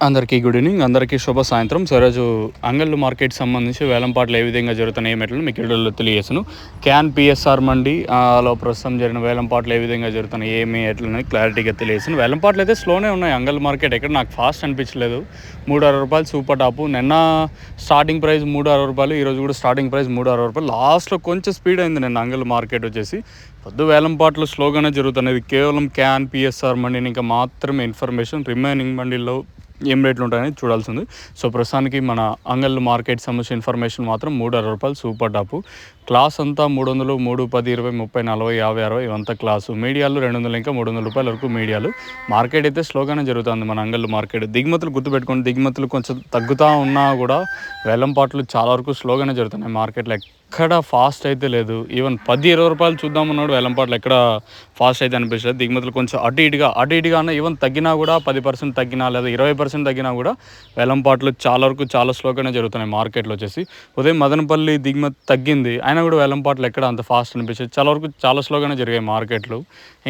అందరికీ good evening, అందరికీ శుభ సాయంత్రం. సో ఈరోజు అంగళ్ళు మార్కెట్ సంబంధించి వేలంపాట్లు ఏ విధంగా జరుగుతున్నాయి ఏమిటో మీకు వీడియోలో తెలియజేసాను. క్యాన్ పిఎస్ఆర్ మండి లో ప్రస్తుతం జరిగిన వేలంపాట్లు ఏ విధంగా జరుగుతున్నాయి ఏమి ఎట్లనే క్లారిటీగా తెలియజేసాను. వేలంపాట్లు అయితే స్లోనే ఉన్నాయి. అంగళ్ళు మార్కెట్ ఎక్కడ నాకు ఫాస్ట్ అనిపించలేదు. 360 రూపాయలు సూపర్ టాపు. నిన్న స్టార్టింగ్ ప్రైస్ 360 రూపాయలు, ఈరోజు కూడా స్టార్టింగ్ ప్రైస్ 360 రూపాయలు. లాస్ట్లో కొంచెం స్పీడ్ అయింది నిన్న అంగళ్ళు మార్కెట్ వచ్చేసి. పొద్దు వేలంపాట్లు స్లోగానే జరుగుతున్నాయి. కేవలం క్యాన్ పిఎస్ఆర్ మండిని ఇంకా మాత్రమే ఇన్ఫర్మేషన్. రిమైనింగ్ మండీల్లో ఏం రేట్లు ఉంటాయని చూడాల్సింది. సో ప్రస్తుతానికి మన అంగళ్ళు మార్కెట్ సంబంధించిన ఇన్ఫర్మేషన్ మాత్రం 360 రూపాయలు సూపర్ టాపు. క్లాస్ అంతా 300, 3, 10, 20, 30, 40, 50, 60 ఇవంతా క్లాసు. మీడియాలు 200 ఇంకా 300 రూపాయల వరకు మీడియాలు. మార్కెట్ అయితే స్లోగానే జరుగుతుంది మన అంగళ్ళు మార్కెట్. దిగుమతులు గుర్తుపెట్టుకోండి, దిగుమతులు కొంచెం తగ్గుతూ ఉన్నా కూడా వేలంపాట్లు చాలా వరకు స్లోగానే జరుగుతున్నాయి మార్కెట్లో. ఎక్కడ ఫాస్ట్ అయితే లేదు. ఈవెన్ 10, 20 రూపాయలు చూద్దామన్నాడు వేలంపాట్లు ఎక్కడ ఫాస్ట్ అయితే అనిపించలేదు. దిగుమతులు కొంచెం అటు ఇటుగా అన్న ఈవెన్ తగ్గినా కూడా 10% తగ్గినా లేదా 20% తగ్గినా కూడా వేలంపాట్లు చాలా వరకు చాలా స్లోగానే జరుగుతున్నాయి మార్కెట్లో వచ్చేసి. ఉదయం మదనపల్లి దిగుమతి తగ్గింది, అయినా కూడా వేలంపాట్లు ఎక్కడ అంత ఫాస్ట్ అనిపించేది. చాలా వరకు చాలా స్లోగానే జరిగాయి మార్కెట్లు.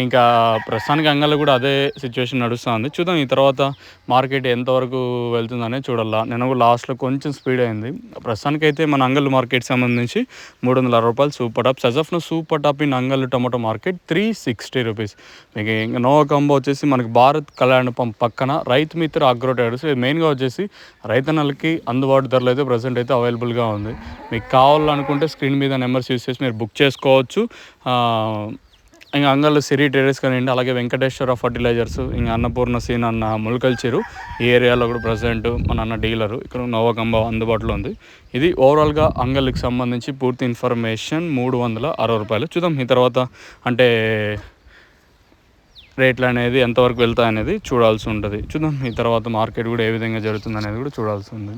ఇంకా ప్రస్తుతానికి అంగళ్ళు కూడా అదే సిచ్యువేషన్ నడుస్తుంది. చూద్దాం ఈ తర్వాత మార్కెట్ ఎంతవరకు వెళ్తుందనే చూడాలా. నేను కూడా లాస్ట్లో కొంచెం స్పీడ్ అయింది. ప్రస్తుతానికి అయితే మన అంగళ్ళు మార్కెట్ సంబంధించి 360 రూపాయలు సూపర్ టాప్. సజఫ్ను super top in Angallu tomato market 360 rupees. మీకు ఇంకా నోవా కాంబో వచ్చేసి మనకి భారత్ కళ్యాణ పంప్ పక్కన రైతు మిత్ర అగ్రో ట్రేడర్స్. ఇది మెయిన్గా వచ్చేసి రైతన్నలకి అందుబాటు ధరలు అయితే ప్రజెంట్ అయితే అవైలబుల్గా ఉంది. మీకు కావాలనుకుంటే స్క్రీన్ మీద నెంబర్స్ యూస్ చేసి మీరు బుక్ చేసుకోవచ్చు. ఇంకా అంగళ్ళు సిరి ట్రేడర్స్ కానివ్వండి, అలాగే వెంకటేశ్వర ఫర్టిలైజర్స్, ఇంకా అన్నపూర్ణ సీన్ అన్న ముల్కల్చిరు ఈ ఏరియాలో కూడా ప్రజెంట్ మన అన్న డీలరు ఇక్కడ నోవకంబ అందుబాటులో ఉంది. ఇది ఓవరాల్గా అంగళ్ళకి సంబంధించి పూర్తి ఇన్ఫర్మేషన్ 360 రూపాయలు. చూద్దాం ఈ తర్వాత అంటే రేట్లు అనేది ఎంతవరకు వెళ్తాయనేది చూడాల్సి ఉంటుంది. చూద్దాం ఈ తర్వాత మార్కెట్ కూడా ఏ విధంగా జరుగుతుంది అనేది కూడా చూడాల్సి ఉంది.